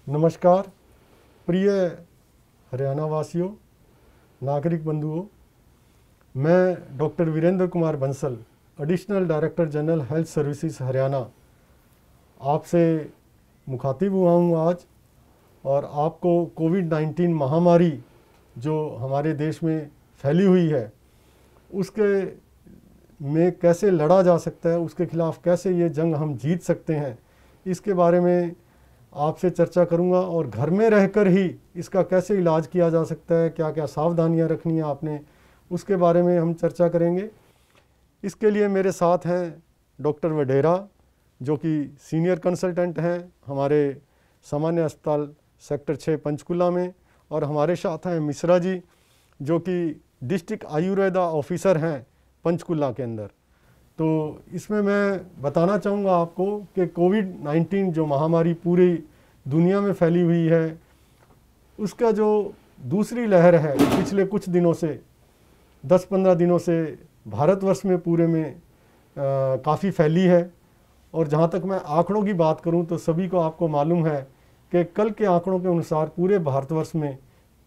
नमस्कार प्रिय हरियाणा वासियों, नागरिक बंधुओं। मैं doctor Virendra Kumar Bansal, additional director general health services Haryana, आपसे मुखातिब हुआ हूँ आज। और आपको कोविड-19 महामारी जो हमारे देश में फैली हुई है उसके में कैसे लड़ा जा सकता है, उसके खिलाफ कैसे ये जंग हम जीत सकते हैं, इसके बारे में आपसे चर्चा करूंगा। और घर में रहकर ही इसका कैसे इलाज किया जा सकता है, क्या क्या सावधानियां रखनी है आपने, उसके बारे में हम चर्चा करेंगे। इसके लिए मेरे साथ हैं डॉक्टर वडेरा, जो कि सीनियर कंसल्टेंट हैं हमारे सामान्य अस्पताल सेक्टर 6 पंचकुला में। और हमारे साथ हैं मिश्रा जी, जो कि डिस्ट्रिक्ट आयुर्वेदा ऑफिसर हैं पंचकुला के अंदर। तो इसमें मैं बताना चाहूँगा आपको कि कोविड-19 जो महामारी पूरी दुनिया में फैली हुई है, उसका जो दूसरी लहर है पिछले कुछ दिनों से 10-15 दिनों से भारतवर्ष में पूरे में काफ़ी फैली है। और जहाँ तक मैं आंकड़ों की बात करूँ तो सभी को आपको मालूम है कि कल के आंकड़ों के अनुसार पूरे भारतवर्ष में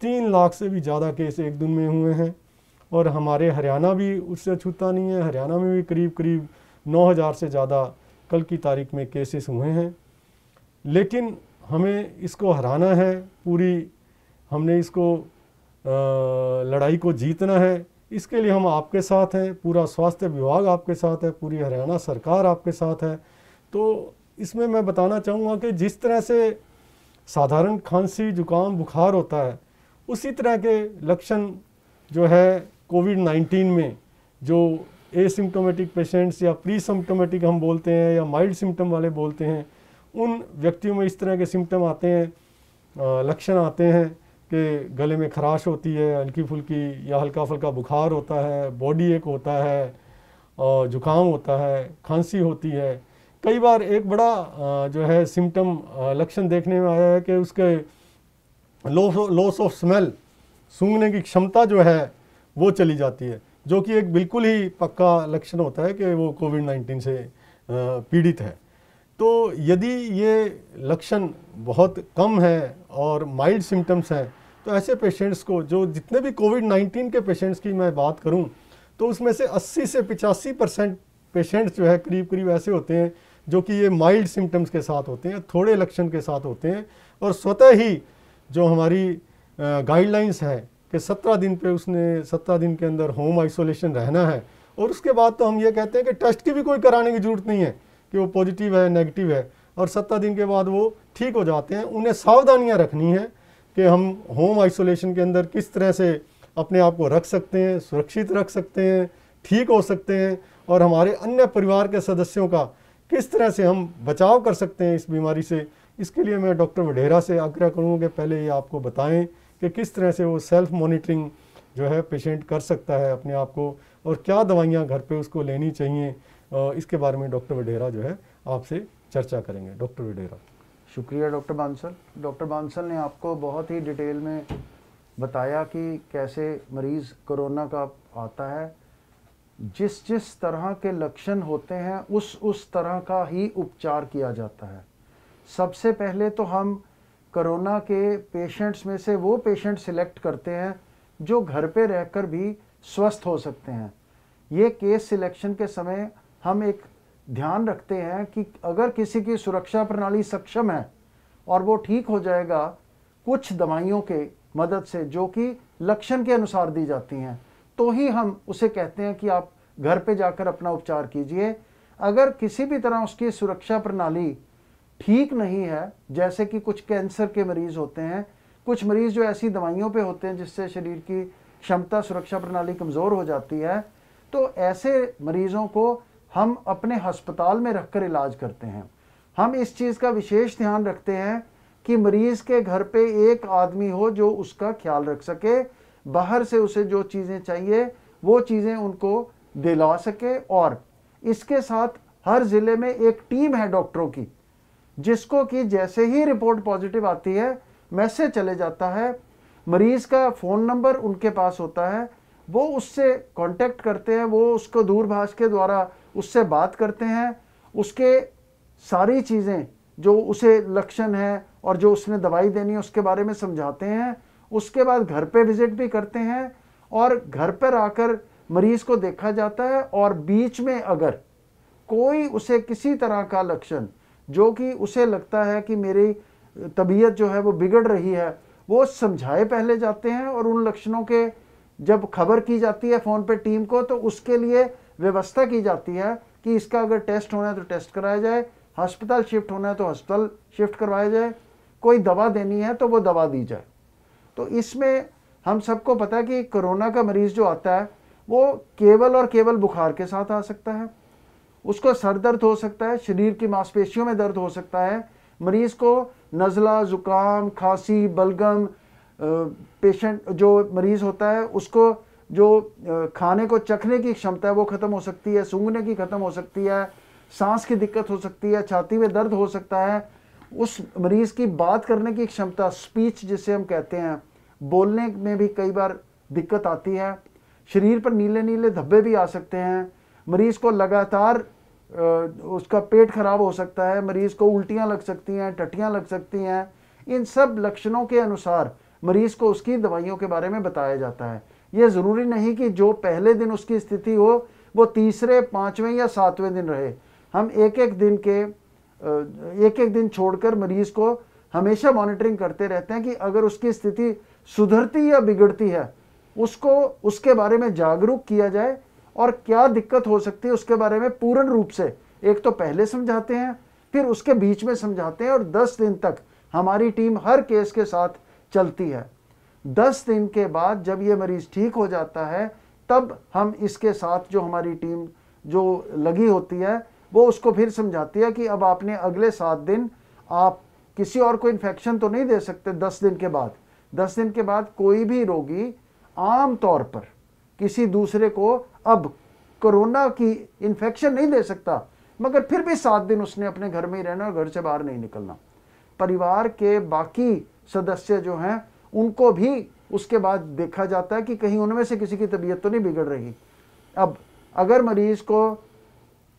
3 लाख से भी ज़्यादा केस एक दिन में हुए हैं। और हमारे हरियाणा भी उससे छूता नहीं है। हरियाणा में भी करीब करीब 9,000 से ज़्यादा कल की तारीख में केसेस हुए हैं। लेकिन हमें इसको हराना है, हमने इसको लड़ाई को जीतना है। इसके लिए हम आपके साथ हैं, पूरा स्वास्थ्य विभाग आपके साथ है, पूरी हरियाणा सरकार आपके साथ है। तो इसमें मैं बताना चाहूँगा कि जिस तरह से साधारण खांसी जुकाम बुखार होता है, उसी तरह के लक्षण जो है कोविड-19 में, जो एसिम्प्टोमेटिक पेशेंट्स या प्री सिम्प्टोमेटिक हम बोलते हैं या माइल्ड सिम्टम वाले बोलते हैं, उन व्यक्तियों में इस तरह के सिम्टम आते हैं, लक्षण आते हैं कि गले में खराश होती है हल्की फुल्की, या हल्का फुल्का बुखार होता है, बॉडी एक होता है, और जुकाम होता है, खांसी होती है। कई बार एक बड़ा जो है सिम्टम लक्षण देखने में आया है कि उसके लॉस ऑफ स्मेल, सूंघने की क्षमता जो है वो चली जाती है, जो कि एक बिल्कुल ही पक्का लक्षण होता है कि वो कोविड-19 से पीड़ित है। तो यदि ये लक्षण बहुत कम है और माइल्ड सिम्टम्स हैं, तो ऐसे पेशेंट्स को, जो जितने भी कोविड-19 के पेशेंट्स की मैं बात करूं, तो उसमें से 80 से 85% पेशेंट्स जो है करीब करीब ऐसे होते हैं जो कि ये माइल्ड सिम्टम्स के साथ होते हैं, थोड़े लक्षण के साथ होते हैं। और स्वतः ही जो हमारी गाइडलाइंस है कि 17 दिन पे उसने 17 दिन के अंदर होम आइसोलेशन रहना है। और उसके बाद तो हम ये कहते हैं कि टेस्ट की भी कोई कराने की ज़रूरत नहीं है कि वो पॉजिटिव है नेगेटिव है, और 17 दिन के बाद वो ठीक हो जाते हैं। उन्हें सावधानियां रखनी है कि हम होम आइसोलेशन के अंदर किस तरह से अपने आप को रख सकते हैं, सुरक्षित रख सकते हैं, ठीक हो सकते हैं, और हमारे अन्य परिवार के सदस्यों का किस तरह से हम बचाव कर सकते हैं इस बीमारी से। इसके लिए मैं डॉक्टर वडेरा से आग्रह करूँगा कि पहले ये आपको बताएं कि किस तरह से वो सेल्फ मॉनिटरिंग जो है पेशेंट कर सकता है अपने आप को, और क्या दवाइयाँ घर पे उसको लेनी चाहिए। इसके बारे में डॉक्टर वडेरा जो है आपसे चर्चा करेंगे। डॉक्टर वडेरा। शुक्रिया डॉक्टर बांसल। डॉक्टर बांसल ने आपको बहुत ही डिटेल में बताया कि कैसे मरीज़ कोरोना का आता है, जिस तरह के लक्षण होते हैं उस तरह का ही उपचार किया जाता है। सबसे पहले तो हम कोरोना के पेशेंट्स में से वो पेशेंट सिलेक्ट करते हैं जो घर पे रहकर भी स्वस्थ हो सकते हैं। ये केस सिलेक्शन के समय हम एक ध्यान रखते हैं कि अगर किसी की सुरक्षा प्रणाली सक्षम है और वो ठीक हो जाएगा कुछ दवाइयों के मदद से जो कि लक्षण के अनुसार दी जाती हैं, तो ही हम उसे कहते हैं कि आप घर पे जाकर अपना उपचार कीजिए। अगर किसी भी तरह उसकी सुरक्षा प्रणाली ठीक नहीं है, जैसे कि कुछ कैंसर के मरीज होते हैं, कुछ मरीज जो ऐसी दवाइयों पे होते हैं जिससे शरीर की क्षमता सुरक्षा प्रणाली कमज़ोर हो जाती है, तो ऐसे मरीजों को हम अपने अस्पताल में रखकर इलाज करते हैं। हम इस चीज़ का विशेष ध्यान रखते हैं कि मरीज़ के घर पे एक आदमी हो जो उसका ख्याल रख सके, बाहर से उसे जो चीज़ें चाहिए वो चीज़ें उनको दिला सके। और इसके साथ हर ज़िले में एक टीम है डॉक्टरों की, जिसको कि जैसे ही रिपोर्ट पॉजिटिव आती है मैसेज चले जाता है, मरीज़ का फ़ोन नंबर उनके पास होता है, वो उससे कांटेक्ट करते हैं, वो उसको दूरभाष के द्वारा उससे बात करते हैं, उसके सारी चीज़ें जो उसे लक्षण हैं और जो उसने दवाई देनी है उसके बारे में समझाते हैं। उसके बाद घर पे विजिट भी करते हैं और घर पर आकर मरीज को देखा जाता है। और बीच में अगर कोई उसे किसी तरह का लक्षण जो कि उसे लगता है कि मेरी तबीयत जो है वो बिगड़ रही है, वो समझाए पहले जाते हैं। और उन लक्षणों के जब खबर की जाती है फ़ोन पे टीम को, तो उसके लिए व्यवस्था की जाती है कि इसका अगर टेस्ट होना है तो टेस्ट कराया जाए, अस्पताल शिफ्ट होना है तो अस्पताल शिफ्ट करवाया जाए, कोई दवा देनी है तो वो दवा दी जाए। तो इसमें हम सबको पता है कि कोरोना का मरीज जो आता है वो केवल और केवल बुखार के साथ आ सकता है। उसको सर दर्द हो सकता है, शरीर की मांसपेशियों में दर्द हो सकता है, मरीज को नज़ला, जुकाम, खांसी, बलगम, पेशेंट जो मरीज होता है उसको जो खाने को चखने की क्षमता है वो ख़त्म हो सकती है, सूंघने की ख़त्म हो सकती है, सांस की दिक्कत हो सकती है, छाती में दर्द हो सकता है। उस मरीज़ की बात करने की क्षमता, स्पीच जिसे हम कहते हैं, बोलने में भी कई बार दिक्कत आती है। शरीर पर नीले नीले धब्बे भी आ सकते हैं। मरीज़ को लगातार उसका पेट खराब हो सकता है, मरीज़ को उल्टियाँ लग सकती हैं, टट्टियाँ लग सकती हैं। इन सब लक्षणों के अनुसार मरीज़ को उसकी दवाइयों के बारे में बताया जाता है। ये ज़रूरी नहीं कि जो पहले दिन उसकी स्थिति हो वो तीसरे, पाँचवें या सातवें दिन रहे। हम एक एक दिन छोड़कर मरीज़ को हमेशा मॉनिटरिंग करते रहते हैं कि अगर उसकी स्थिति सुधरती या बिगड़ती है, उसको उसके बारे में जागरूक किया जाए और क्या दिक्कत हो सकती है उसके बारे में पूर्ण रूप से एक तो पहले समझाते हैं, फिर उसके बीच में समझाते हैं। और 10 दिन तक हमारी टीम हर केस के साथ चलती है। 10 दिन के बाद जब ये मरीज ठीक हो जाता है, तब हम इसके साथ जो हमारी टीम जो लगी होती है वो उसको फिर समझाती है कि अब आपने अगले 7 दिन आप किसी और को इन्फेक्शन तो नहीं दे सकते। 10 दिन के बाद 10 दिन के बाद कोई भी रोगी आम तौर पर किसी दूसरे को अब कोरोना की इन्फेक्शन नहीं दे सकता, मगर फिर भी 7 दिन उसने अपने घर में ही रहना और घर से बाहर नहीं निकलना। परिवार के बाकी सदस्य जो हैं उनको भी उसके बाद देखा जाता है कि कहीं उनमें से किसी की तबीयत तो नहीं बिगड़ रही। अब अगर मरीज को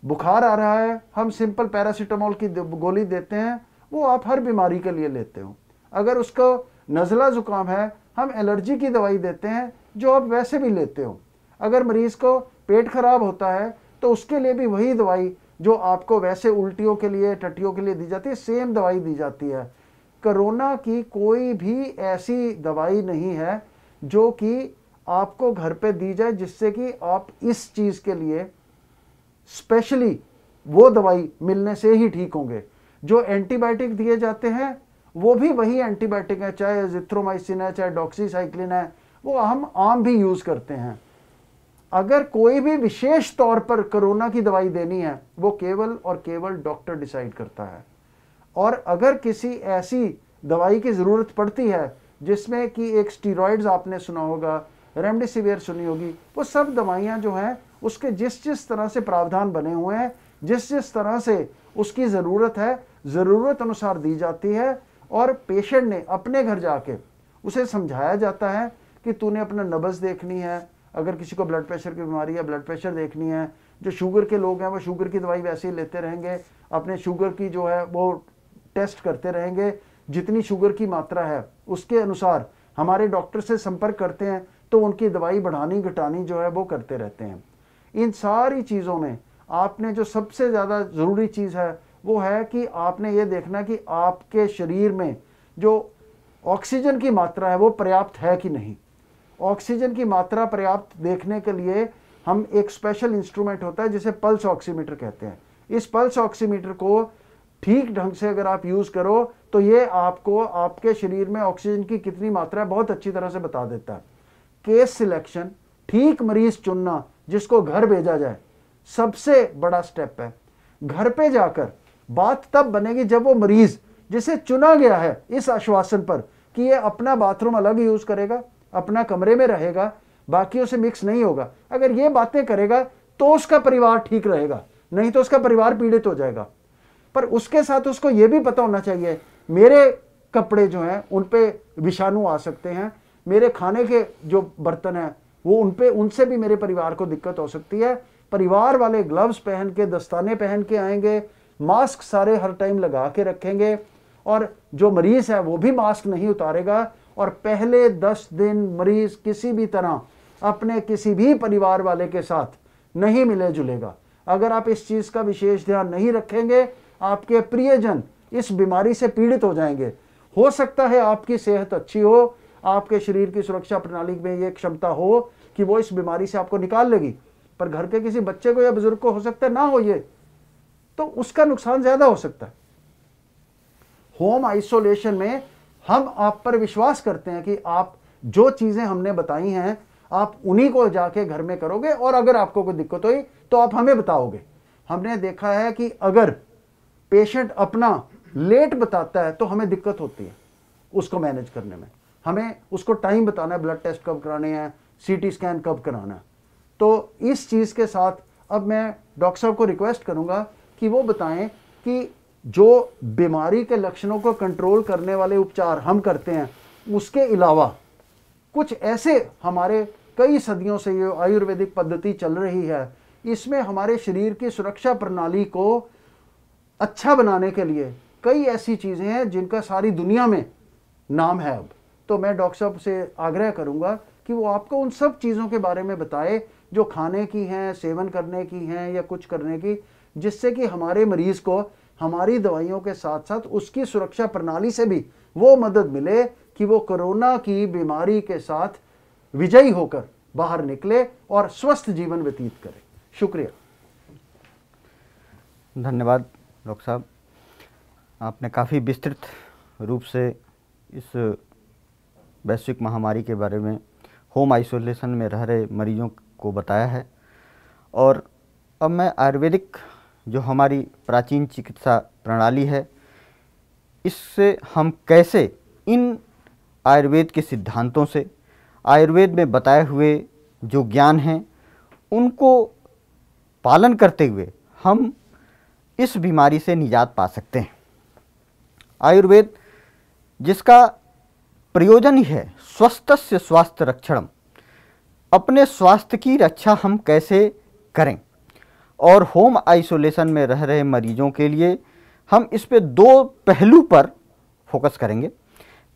बुखार आ रहा है, हम सिंपल पैरासीटामोल की गोली देते हैं, वो आप हर बीमारी के लिए लेते हो। अगर उसको नज़ला जुकाम है, हम एलर्जी की दवाई देते हैं जो आप वैसे भी लेते हो। अगर मरीज को पेट खराब होता है तो उसके लिए भी वही दवाई जो आपको वैसे उल्टियों के लिए, टट्टियों के लिए दी जाती है, सेम दवाई दी जाती है। कोरोना की कोई भी ऐसी दवाई नहीं है जो कि आपको घर पे दी जाए जिससे कि आप इस चीज़ के लिए स्पेशली वो दवाई मिलने से ही ठीक होंगे। जो एंटीबायोटिक दिए जाते हैं वो भी वही एंटीबायोटिक है, चाहे एजिथ्रोमाइसिन है, चाहे डॉक्सीसाइक्लिन है, वो हम आम भी यूज़ करते हैं। अगर कोई भी विशेष तौर पर कोरोना की दवाई देनी है वो केवल और केवल डॉक्टर डिसाइड करता है। और अगर किसी ऐसी दवाई की ज़रूरत पड़ती है जिसमें कि एक स्टीरॉइड्स आपने सुना होगा, रेमडेसिविर सुनी होगी, वो सब दवाइयाँ जो हैं उसके जिस जिस तरह से प्रावधान बने हुए हैं, जिस जिस तरह से उसकी ज़रूरत है, ज़रूरत अनुसार दी जाती है। और पेशेंट ने अपने घर जाके उसे समझाया जाता है कि तूने अपना नब्ज़ देखनी है, अगर किसी को ब्लड प्रेशर की बीमारी है ब्लड प्रेशर देखनी है, जो शुगर के लोग हैं वो शुगर की दवाई वैसे ही लेते रहेंगे, अपने शुगर की जो है वो टेस्ट करते रहेंगे, जितनी शुगर की मात्रा है उसके अनुसार हमारे डॉक्टर से संपर्क करते हैं तो उनकी दवाई बढ़ानी घटानी जो है वो करते रहते हैं। इन सारी चीज़ों में आपने जो सबसे ज़्यादा ज़रूरी चीज़ है वो है कि आपने ये देखना कि आपके शरीर में जो ऑक्सीजन की मात्रा है वो पर्याप्त है कि नहीं। ऑक्सीजन की मात्रा पर्याप्त देखने के लिए हम एक स्पेशल इंस्ट्रूमेंट होता है जिसे पल्स ऑक्सीमीटर कहते हैं। इस पल्स ऑक्सीमीटर को ठीक ढंग से अगर आप यूज़ करो तो ये आपको आपके शरीर में ऑक्सीजन की कितनी मात्रा है बहुत अच्छी तरह से बता देता है। केस सिलेक्शन, ठीक मरीज चुनना जिसको घर भेजा जाए, सबसे बड़ा स्टेप है। घर पे जाकर बात तब बनेगी जब वो मरीज जिसे चुना गया है इस आश्वासन पर कि ये अपना बाथरूम अलग यूज करेगा, अपना कमरे में रहेगा, बाकियों से मिक्स नहीं होगा, अगर ये बातें करेगा तो उसका परिवार ठीक रहेगा, नहीं तो उसका परिवार पीड़ित हो जाएगा। पर उसके साथ उसको ये भी पता होना चाहिए मेरे कपड़े जो हैं उन पे विषाणु आ सकते हैं, मेरे खाने के जो बर्तन हैं वो उनसे भी मेरे परिवार को दिक्कत हो सकती है। परिवार वाले ग्लव्स पहन के, दस्ताने पहन के आएंगे, मास्क सारे हर टाइम लगा के रखेंगे और जो मरीज है वो भी मास्क नहीं उतारेगा, और पहले 10 दिन मरीज किसी भी तरह अपने किसी भी परिवार वाले के साथ नहीं मिले जुलेगा। अगर आप इस चीज का विशेष ध्यान नहीं रखेंगे, आपके प्रियजन इस बीमारी से पीड़ित हो जाएंगे। हो सकता है आपकी सेहत अच्छी हो, आपके शरीर की सुरक्षा प्रणाली में ये क्षमता हो कि वो इस बीमारी से आपको निकाल लेगी, पर घर के किसी बच्चे को या बुजुर्ग को हो सकता है ना हो ये, तो उसका नुकसान ज्यादा हो सकता है। होम आइसोलेशन में हम आप पर विश्वास करते हैं कि आप जो चीजें हमने बताई हैं आप उन्हीं को जाके घर में करोगे, और अगर आपको कोई दिक्कत हुई तो आप हमें बताओगे। हमने देखा है कि अगर पेशेंट अपना लेट बताता है तो हमें दिक्कत होती है उसको मैनेज करने में। हमें उसको टाइम बताना है, ब्लड टेस्ट कब कराने हैं, सीटी स्कैन कब कराना है। तो इस चीज़ के साथ अब मैं डॉक्टर साहब को रिक्वेस्ट करूंगा कि वो बताएं कि जो बीमारी के लक्षणों को कंट्रोल करने वाले उपचार हम करते हैं, उसके अलावा कुछ ऐसे हमारे कई सदियों से ये आयुर्वेदिक पद्धति चल रही है, इसमें हमारे शरीर की सुरक्षा प्रणाली को अच्छा बनाने के लिए कई ऐसी चीज़ें हैं जिनका सारी दुनिया में नाम है अब। तो मैं डॉक्टर साहब से आग्रह करूंगा कि वो आपको उन सब चीज़ों के बारे में बताए जो खाने की हैं, सेवन करने की हैं या कुछ करने की, जिससे कि हमारे मरीज को हमारी दवाइयों के साथ साथ उसकी सुरक्षा प्रणाली से भी वो मदद मिले कि वो कोरोना की बीमारी के साथ विजयी होकर बाहर निकले और स्वस्थ जीवन व्यतीत करे। शुक्रिया। धन्यवाद डॉक्टर साहब, आपने काफ़ी विस्तृत रूप से इस वैश्विक महामारी के बारे में, होम आइसोलेशन में रह रहे मरीजों को बताया है। और अब मैं आयुर्वेदिक जो हमारी प्राचीन चिकित्सा प्रणाली है, इससे हम कैसे इन आयुर्वेद के सिद्धांतों से, आयुर्वेद में बताए हुए जो ज्ञान हैं, उनको पालन करते हुए हम इस बीमारी से निजात पा सकते हैं। आयुर्वेद जिसका प्रयोजन ही है स्वस्थस्य स्वास्थ्य रक्षणम, अपने स्वास्थ्य की रक्षा हम कैसे करें। और होम आइसोलेशन में रह रहे मरीजों के लिए हम इस पे दो पहलू पर फोकस करेंगे।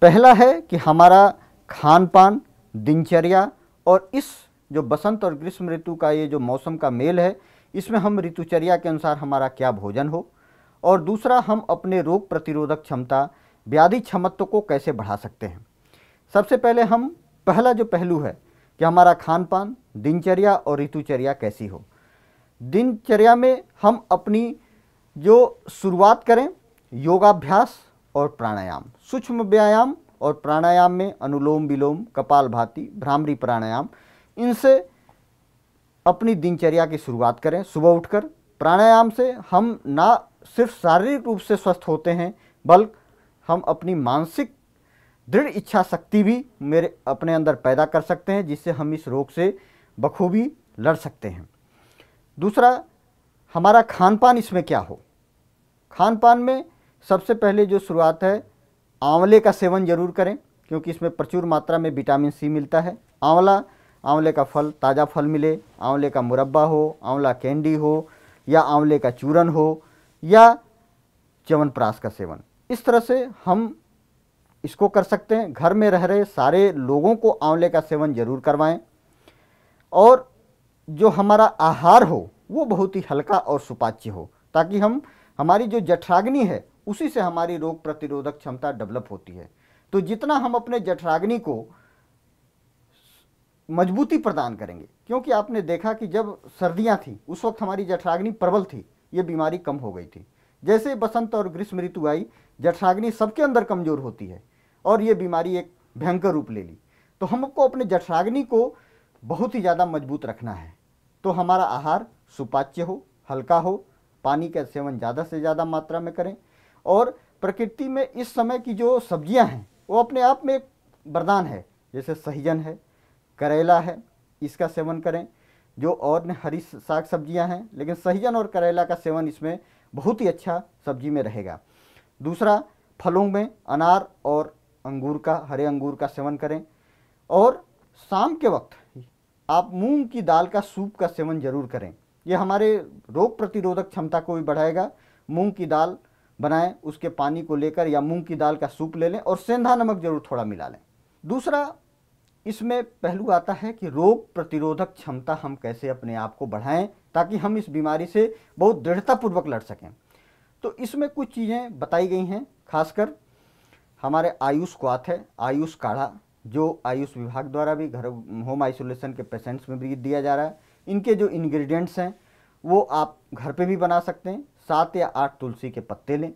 पहला है कि हमारा खान पान, दिनचर्या, और इस जो बसंत और ग्रीष्म ऋतु का ये जो मौसम का मेल है, इसमें हम ऋतुचर्या के अनुसार हमारा क्या भोजन हो। और दूसरा, हम अपने रोग प्रतिरोधक क्षमता, व्याधि क्षमत्व को कैसे बढ़ा सकते हैं। सबसे पहले हम पहला जो पहलू है कि हमारा खान पान, दिनचर्या और ऋतुचर्या कैसी हो। दिनचर्या में हम अपनी जो शुरुआत करें योगाभ्यास और प्राणायाम, सूक्ष्म व्यायाम और प्राणायाम में अनुलोम विलोम, कपालभाति, भ्रामरी प्राणायाम, इनसे अपनी दिनचर्या की शुरुआत करें। सुबह उठकर प्राणायाम से हम ना सिर्फ शारीरिक रूप से स्वस्थ होते हैं, बल्कि हम अपनी मानसिक दृढ़ इच्छा शक्ति भी अपने अंदर पैदा कर सकते हैं, जिससे हम इस रोग से बखूबी लड़ सकते हैं। दूसरा, हमारा खान पान इसमें क्या हो। खान पान में सबसे पहले जो शुरुआत है, आंवले का सेवन जरूर करें, क्योंकि इसमें प्रचुर मात्रा में विटामिन सी मिलता है। आंवले का फल, ताज़ा फल मिले, आंवले का मुरब्बा हो, आंवला कैंडी हो, या आंवले का चूरन हो, या च्यवनप्राश का सेवन, इस तरह से हम इसको कर सकते हैं। घर में रह रहे सारे लोगों को आंवले का सेवन जरूर करवाएं। और जो हमारा आहार हो वो बहुत ही हल्का और सुपाच्य हो, ताकि हमारी जो जठराग्नि है उसी से हमारी रोग प्रतिरोधक क्षमता डेवलप होती है। तो जितना हम अपने जठराग्नि को मजबूती प्रदान करेंगे, क्योंकि आपने देखा कि जब सर्दियां थी उस वक्त हमारी जठराग्नि प्रबल थी, ये बीमारी कम हो गई थी। जैसे बसंत और ग्रीष्म ऋतु आई, जठराग्नि सबके अंदर कमज़ोर होती है और ये बीमारी एक भयंकर रूप ले ली। तो हमको अपने जठराग्नि को बहुत ही ज़्यादा मजबूत रखना है। तो हमारा आहार सुपाच्य हो, हल्का हो, पानी का सेवन ज़्यादा से ज़्यादा मात्रा में करें। और प्रकृति में इस समय की जो सब्जियां हैं वो अपने आप में एक वरदान है। जैसे सहजन है, करेला है, इसका सेवन करें। जो और हरी साग सब्जियां हैं, लेकिन सहजन और करेला का सेवन इसमें बहुत ही अच्छा सब्जी में रहेगा। दूसरा, फलों में अनार और अंगूर का, हरे अंगूर का सेवन करें। और शाम के वक्त आप मूंग की दाल का सूप का सेवन जरूर करें। ये हमारे रोग प्रतिरोधक क्षमता को भी बढ़ाएगा। मूंग की दाल बनाएं, उसके पानी को लेकर या मूंग की दाल का सूप ले लें और सेंधा नमक जरूर थोड़ा मिला लें। दूसरा इसमें पहलू आता है कि रोग प्रतिरोधक क्षमता हम कैसे अपने आप को बढ़ाएं ताकि हम इस बीमारी से बहुत दृढ़तापूर्वक लड़ सकें। तो इसमें कुछ चीज़ें बताई गई हैं, खासकर हमारे आयुष क्वाथ है, आयुष काढ़ा, जो आयुष विभाग द्वारा भी घर होम आइसोलेशन के पेशेंट्स में भी दिया जा रहा है। इनके जो इंग्रेडिएंट्स हैं वो आप घर पे भी बना सकते हैं। 7 या 8 तुलसी के पत्ते लें,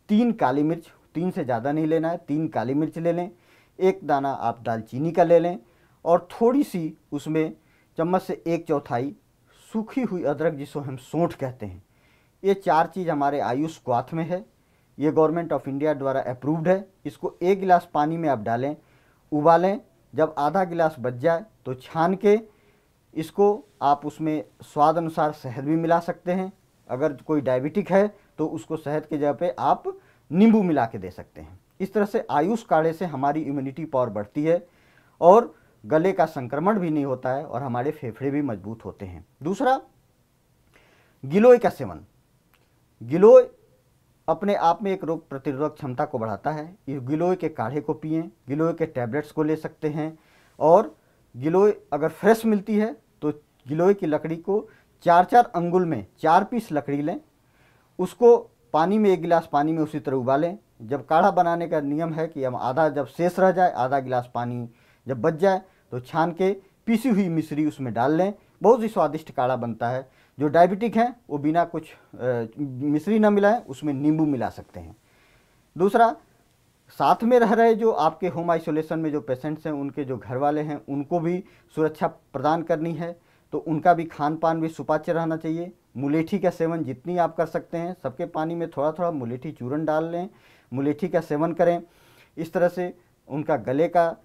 3 काली मिर्च, 3 से ज़्यादा नहीं लेना है, 3 काली मिर्च ले लें, 1 दाना आप दालचीनी का ले लें और थोड़ी सी उसमें चम्मच से 1/4 सूखी हुई अदरक जिसको हम सोंठ कहते हैं। ये 4 चीज़ हमारे आयुष क्वाथ में है। ये गवर्नमेंट ऑफ इंडिया द्वारा अप्रूव्ड है। इसको 1 गिलास पानी में आप डालें, उबालें, जब आधा गिलास बच जाए तो छान के इसको आप उसमें स्वाद अनुसार शहद भी मिला सकते हैं। अगर कोई डायबिटिक है तो उसको शहद की जगह पे आप नींबू मिला के दे सकते हैं। इस तरह से आयुष काढ़े से हमारी इम्यूनिटी पावर बढ़ती है और गले का संक्रमण भी नहीं होता है और हमारे फेफड़े भी मजबूत होते हैं। दूसरा, गिलोय का सेवन। गिलोय अपने आप में एक रोग प्रतिरोधक क्षमता को बढ़ाता है। इस गिलोय के काढ़े को पिएं, गिलोय के टैबलेट्स को ले सकते हैं। और गिलोय अगर फ्रेश मिलती है तो गिलोय की लकड़ी को 4-4 अंगुल में 4 पीस लकड़ी लें, उसको पानी में 1 गिलास पानी में उसी तरह उबालें। जब काढ़ा बनाने का नियम है कि हम आधा जब शेष रह जाए, आधा गिलास पानी जब बच जाए तो छान के पीसी हुई मिश्री उसमें डाल लें। बहुत ही स्वादिष्ट काढ़ा बनता है। जो डायबिटिक हैं वो बिना कुछ मिश्री न मिलाएं, उसमें नींबू मिला सकते हैं। दूसरा, साथ में रह रहे जो आपके होम आइसोलेशन में जो पेशेंट्स हैं, उनके जो घर वाले हैं, उनको भी सुरक्षा प्रदान करनी है तो उनका भी खान पान भी सुपाच्य रहना चाहिए। मुलेठी का सेवन जितनी आप कर सकते हैं, सबके पानी में थोड़ा थोड़ा मुलेठी चूर्ण डाल लें, मुलेठी का सेवन करें। इस तरह से उनका गले का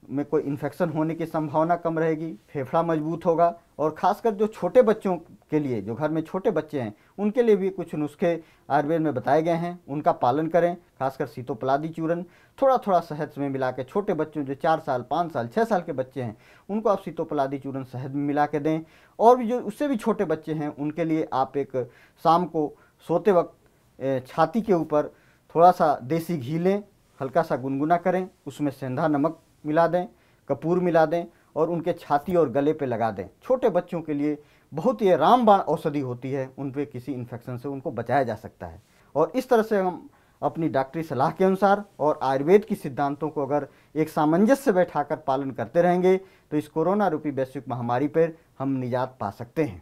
में कोई इन्फेक्शन होने की संभावना कम रहेगी, फेफड़ा मजबूत होगा। और ख़ासकर जो छोटे बच्चों के लिए, जो घर में छोटे बच्चे हैं, उनके लिए भी कुछ नुस्खे आयुर्वेद में बताए गए हैं, उनका पालन करें। खासकर सीतोपलादी चूर्ण थोड़ा थोड़ा शहद में मिला के, छोटे बच्चों जो 4 साल 5 साल 6 साल के बच्चे हैं उनको आप सीतोपलादी चूर्ण शहद में मिला के दें। और भी जो उससे भी छोटे बच्चे हैं उनके लिए आप एक शाम को सोते वक्त छाती के ऊपर थोड़ा सा देसी घी लें, हल्का सा गुनगुना करें, उसमें सेंधा नमक मिला दें, कपूर मिला दें और उनके छाती और गले पे लगा दें। छोटे बच्चों के लिए बहुत ही रामबाण औषधि होती है, उन पे किसी इन्फेक्शन से उनको बचाया जा सकता है। और इस तरह से हम अपनी डॉक्टरी सलाह के अनुसार और आयुर्वेद की सिद्धांतों को अगर एक सामंजस्य से बैठाकर पालन करते रहेंगे तो इस कोरोना रूपी वैश्विक महामारी पर हम निजात पा सकते हैं।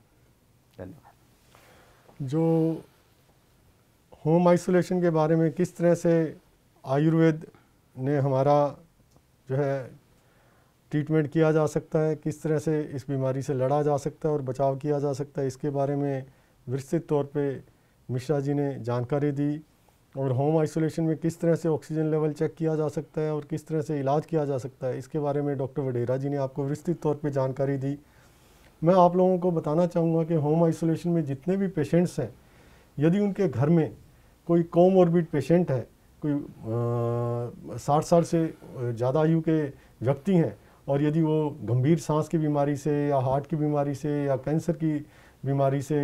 धन्यवाद। जो होम आइसोलेशन के बारे में किस तरह से आयुर्वेद ने हमारा जो है ट्रीटमेंट किया जा सकता है, किस तरह से इस बीमारी से लड़ा जा सकता है और बचाव किया जा सकता है, इसके बारे में विस्तृत तौर पे मिश्रा जी ने जानकारी दी। और होम आइसोलेशन में किस तरह से ऑक्सीजन लेवल चेक किया जा सकता है और किस तरह से इलाज किया जा सकता है, इसके बारे में डॉक्टर वडेरा जी ने आपको विस्तृत तौर पे जानकारी दी। मैं आप लोगों को बताना चाहूँगा कि होम आइसोलेशन में जितने भी पेशेंट्स हैं, यदि उनके घर में कोई कोमॉर्बिड पेशेंट है, कोई 60 साल से ज़्यादा आयु के व्यक्ति हैं और यदि वो गंभीर सांस की बीमारी से या हार्ट की बीमारी से या कैंसर की बीमारी से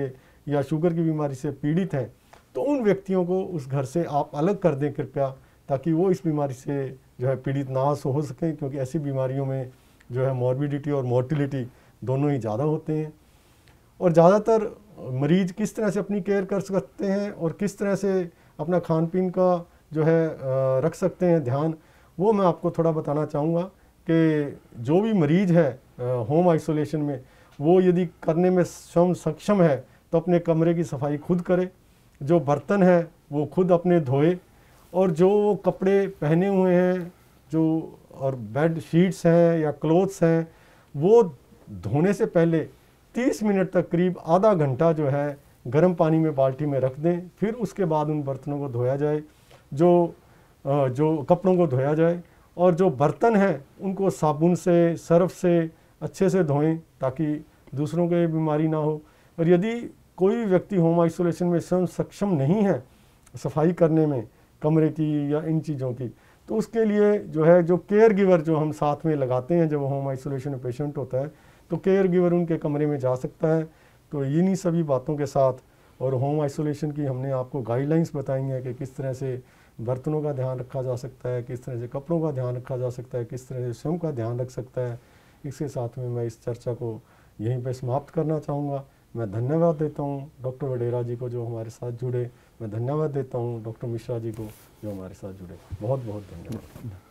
या शुगर की बीमारी से पीड़ित हैं, तो उन व्यक्तियों को उस घर से आप अलग कर दें कृपया, ताकि वो इस बीमारी से जो है पीड़ित ना हो सकें, क्योंकि ऐसी बीमारियों में जो है मॉर्बिडिटी और मोर्टिलिटी दोनों ही ज़्यादा होते हैं। और ज़्यादातर मरीज किस तरह से अपनी केयर कर सकते हैं और किस तरह से अपना खान पीन का जो है रख सकते हैं ध्यान, वो मैं आपको थोड़ा बताना चाहूँगा कि जो भी मरीज है होम आइसोलेशन में, वो यदि करने में सक्षम है तो अपने कमरे की सफाई खुद करे, जो बर्तन है वो खुद अपने धोए, और जो कपड़े पहने हुए हैं जो और बेड शीट्स हैं या क्लोथ्स हैं वो धोने से पहले 30 मिनट तक करीब आधा घंटा जो है गर्म पानी में बाल्टी में रख दें। फिर उसके बाद उन बर्तनों को धोया जाए, जो कपड़ों को धोया जाए, और जो बर्तन हैं उनको साबुन से सर्फ से अच्छे से धोएं ताकि दूसरों को ये बीमारी ना हो। और यदि कोई व्यक्ति होम आइसोलेशन में स्वयं सक्षम नहीं है सफाई करने में कमरे की या इन चीज़ों की, तो उसके लिए जो है जो केयर गिवर जो हम साथ में लगाते हैं जब होम आइसोलेशन में पेशेंट होता है, तो केयर गिवर उनके कमरे में जा सकता है। तो इन्हीं सभी बातों के साथ और होम आइसोलेशन की हमने आपको गाइडलाइंस बताई हैं कि किस तरह से बर्तनों का ध्यान रखा जा सकता है, किस तरह से कपड़ों का ध्यान रखा जा सकता है, किस तरह से स्वयं का ध्यान रख सकता है। इसके साथ में मैं इस चर्चा को यहीं पर समाप्त करना चाहूँगा। मैं धन्यवाद देता हूँ डॉक्टर वडेरा जी को जो हमारे साथ जुड़े। मैं धन्यवाद देता हूँ डॉक्टर मिश्रा जी को जो हमारे साथ जुड़े। बहुत बहुत धन्यवाद।